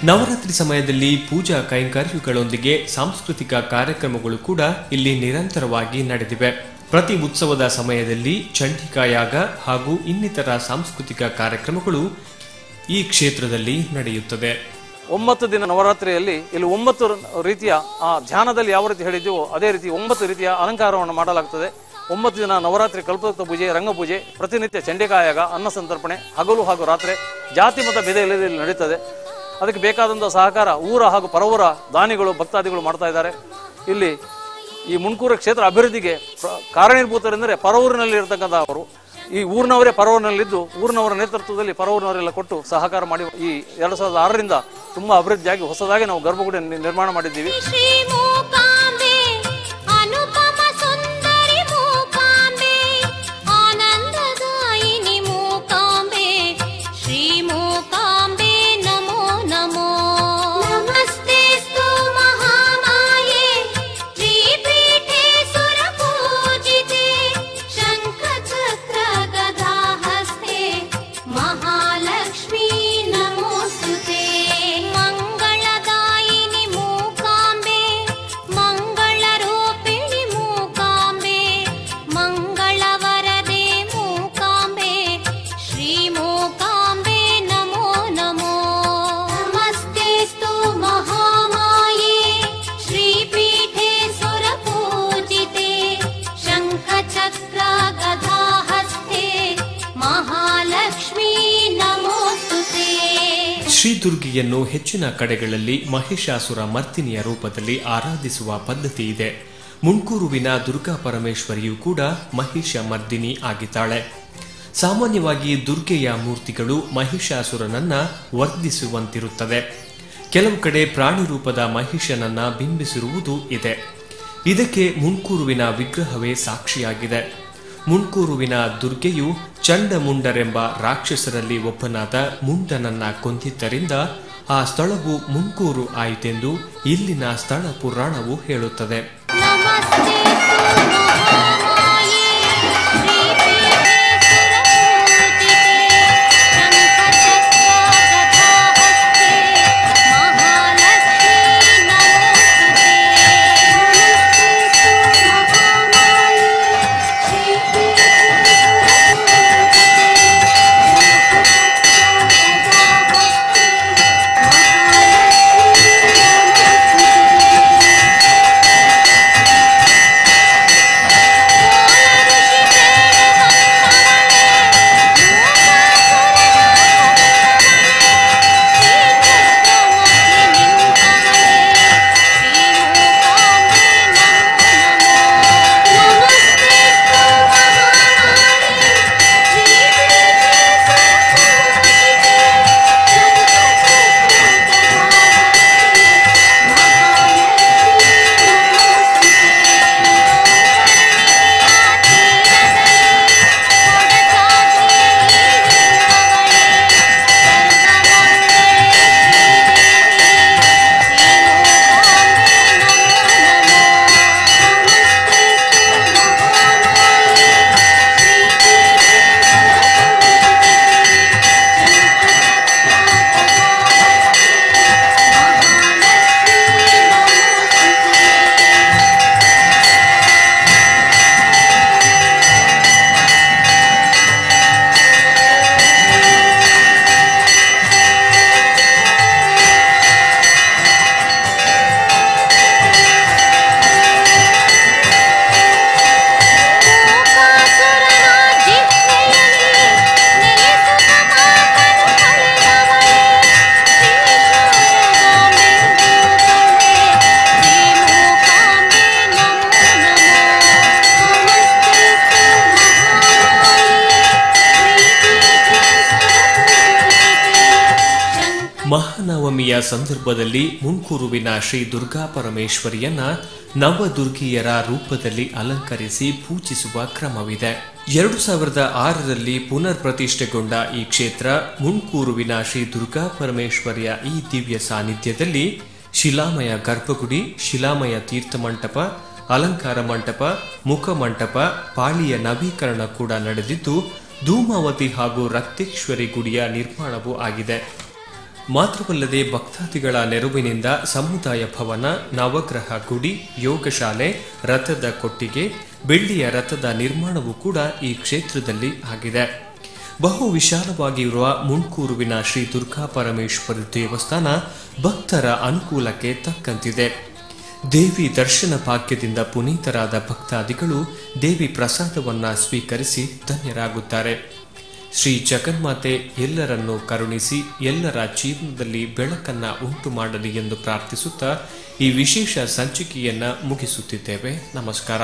ನವರಾತ್ರಿ ಸಮಯದಲ್ಲಿ ಪೂಜಾ ಕೈಂಕರ್ಯಗಳೊಂದಿಗೆ ಸಾಂಸ್ಕೃತಿಕ ಕಾರ್ಯಕ್ರಮಗಳು ಕೂಡ ಇಲ್ಲಿ ನಿರಂತರವಾಗಿ ನಡೆದಿವೆ. ಪ್ರತಿ ಉತ್ಸವದ ಸಮಯದಲ್ಲಿ ಚಂಡಿಕಾಯಾಗ ಹಾಗೂ ಇನ್ನಿತರ ಸಾಂಸ್ಕೃತಿಕ ಕಾರ್ಯಕ್ರಮಗಳು ಈ ಕ್ಷೇತ್ರದಲ್ಲಿ ನಡೆಯುತ್ತದೆ. 9 ದಿನ ನವರಾತ್ರಿಯಲ್ಲಿ ಇಲ್ಲಿ 9 ರೀತಿಯ ಧ್ಯಾನದಲ್ಲಿ ಯಾವ ರೀತಿ ಹೇಳಿದ್ದೀವೋ ಅದೇ ರೀತಿ 9 ರೀತಿಯ ಅಲಂಕಾರವನ್ನು ಮಾಡಲಾಗುತ್ತದೆ. 9 ದಿನ ನವರಾತ್ರಿ ಕಲ್ಪತತ್ವ ಪೂಜೆ, ರಂಗಪೂಜೆ, ಪ್ರತಿನಿತ್ಯ ಚಂಡಿಕಾಯಾಗ, ಅನ್ನ ಸಂತರ್ಪಣೆ, ಹಗಲು ಹಾಗೂ ರಾತ್ರಿ ಜಾತಿ ಮತ ಭೇದ ಇಲ್ಲದೆ ನಡೀತದೆ. ಅದಕ್ಕೆ ಬೇಕಾದಂಥ ಸಹಕಾರ ಊರ ಹಾಗೂ ಪರವೂರ ದಾನಿಗಳು ಭಕ್ತಾದಿಗಳು ಮಾಡ್ತಾ ಇದ್ದಾರೆ. ಇಲ್ಲಿ ಈ ಮುಣ್ಕೂರು ಕ್ಷೇತ್ರ ಅಭಿವೃದ್ಧಿಗೆ ಕಾರಣೀಭೂತರೆಂದರೆ ಪರವೂರಿನಲ್ಲಿ ಇರತಕ್ಕಂಥ ಅವರು. ಈ ಊರಿನವರೇ ಪರವೂರಿನಲ್ಲಿದ್ದು ಊರಿನವರ ನೇತೃತ್ವದಲ್ಲಿ ಪರವೂರಿನವರೆಲ್ಲ ಕೊಟ್ಟು ಸಹಕಾರ ಮಾಡಿ ಈ 2006ರಿಂದ ತುಂಬ ಅಭಿವೃದ್ಧಿಯಾಗಿ ಹೊಸದಾಗಿ ನಾವು ಗರ್ಭಗುಡಿ ನಿರ್ಮಾಣ ಮಾಡಿದ್ದೀವಿ. ಶ್ರೀ ದುರ್ಗಿಯನ್ನು ಹೆಚ್ಚಿನ ಕಡೆಗಳಲ್ಲಿ ಮಹಿಷಾಸುರ ಮರ್ದಿನಿಯ ರೂಪದಲ್ಲಿ ಆರಾಧಿಸುವ ಪದ್ಧತಿ ಇದೆ. ಮುಣ್ಕೂರುವಿನ ದುರ್ಗಾ ಪರಮೇಶ್ವರಿಯೂ ಕೂಡ ಮಹಿಷ ಮರ್ದಿನಿ ಆಗಿದ್ದಾಳೆ. ಸಾಮಾನ್ಯವಾಗಿ ದುರ್ಗೆಯ ಮೂರ್ತಿಗಳು ಮಹಿಷಾಸುರನನ್ನ ವರ್ಧಿಸುವಂತಿರುತ್ತದೆ. ಕೆಲವು ಕಡೆ ಪ್ರಾಣಿ ರೂಪದ ಮಹಿಷನನ್ನ ಬಿಂಬಿಸಿರುವುದು ಇದೆ. ಇದಕ್ಕೆ ಮುಣ್ಕೂರುವಿನ ವಿಗ್ರಹವೇ ಸಾಕ್ಷಿಯಾಗಿದೆ. ಮುಣ್ಕೂರುವಿನ ದುರ್ಗೆಯು ಚಂಡಮುಂಡರೆಂಬ ರಾಕ್ಷಸರಲ್ಲಿ ಒಬ್ಬನಾದ ಮುಂಡನನ್ನ ಕೊಂದಿದ್ದರಿಂದ ಆ ಸ್ಥಳವು ಮುಣ್ಕೂರು ಆಯಿತೆಂದು ಇಲ್ಲಿನ ಸ್ಥಳ ಪುರಾಣವು ಹೇಳುತ್ತದೆ. ಮಹಾನವಮಿಯ ಸಂದರ್ಭದಲ್ಲಿ ಮುಣ್ಕೂರುವಿನ ಶ್ರೀ ದುರ್ಗಾ ಪರಮೇಶ್ವರಿಯನ್ನ ನವದುರ್ಗಿಯರ ರೂಪದಲ್ಲಿ ಅಲಂಕರಿಸಿ ಪೂಜಿಸುವ ಕ್ರಮವಿದೆ. 2006ರಲ್ಲಿ ಪುನರ್ ಪ್ರತಿಷ್ಠೆಗೊಂಡ ಈ ಕ್ಷೇತ್ರ ಮುಣ್ಕೂರುವಿನ ಶ್ರೀ ದುರ್ಗಾ ಪರಮೇಶ್ವರಿಯ ಈ ದಿವ್ಯ ಸಾನ್ನಿಧ್ಯದಲ್ಲಿ ಶಿಲಾಮಯ ಗರ್ಭಗುಡಿ, ಶಿಲಾಮಯ ತೀರ್ಥಮಂಟಪ, ಅಲಂಕಾರ ಮಂಟಪ, ಮುಖಮಂಟಪ, ಪಾಳಿಯ ನವೀಕರಣ ಕೂಡ ನಡೆದಿದ್ದು ಧೂಮಾವತಿ ಹಾಗೂ ರಕ್ತೇಶ್ವರಿ ಗುಡಿಯ ನಿರ್ಮಾಣವೂ ಆಗಿದೆ. ಮಾತ್ರವಲ್ಲದೆ ಭಕ್ತಾದಿಗಳ ನೆರವಿನಿಂದ ಸಮುದಾಯ ಭವನ, ನವಗ್ರಹ ಗುಡಿ, ಯೋಗಶಾಲೆ, ರಥದ ಕೊಟ್ಟಿಗೆ, ಬೆಳ್ಳಿಯ ರಥದ ನಿರ್ಮಾಣವೂ ಕೂಡ ಈ ಕ್ಷೇತ್ರದಲ್ಲಿ ಆಗಿದೆ. ಬಹು ವಿಶಾಲವಾಗಿರುವ ಮುನ್ಕೂರುವಿನ ಶ್ರೀ ದುರ್ಗಾ ಪರಮೇಶ್ವರಿ ದೇವಸ್ಥಾನ ಭಕ್ತರ ಅನುಕೂಲಕ್ಕೆ ತಕ್ಕಂತಿದೆ. ದೇವಿ ದರ್ಶನ ಭಾಗ್ಯದಿಂದ ಪುನೀತರಾದ ಭಕ್ತಾದಿಗಳು ದೇವಿ ಪ್ರಸಾದವನ್ನ ಸ್ವೀಕರಿಸಿ ಧನ್ಯರಾಗುತ್ತಾರೆ. ಶ್ರೀ ಜಗನ್ಮಾತೆ ಎಲ್ಲರನ್ನೂ ಕರುಣಿಸಿ ಎಲ್ಲರ ಜೀವನದಲ್ಲಿ ಬೆಳಕನ್ನ ಉಂಟು ಮಾಡಲಿ ಎಂದು ಪ್ರಾರ್ಥಿಸುತ್ತಾ ಈ ವಿಶೇಷ ಸಂಚಿಕೆಯನ್ನ ಮುಗಿಸುತ್ತಿದ್ದೇವೆ. ನಮಸ್ಕಾರ.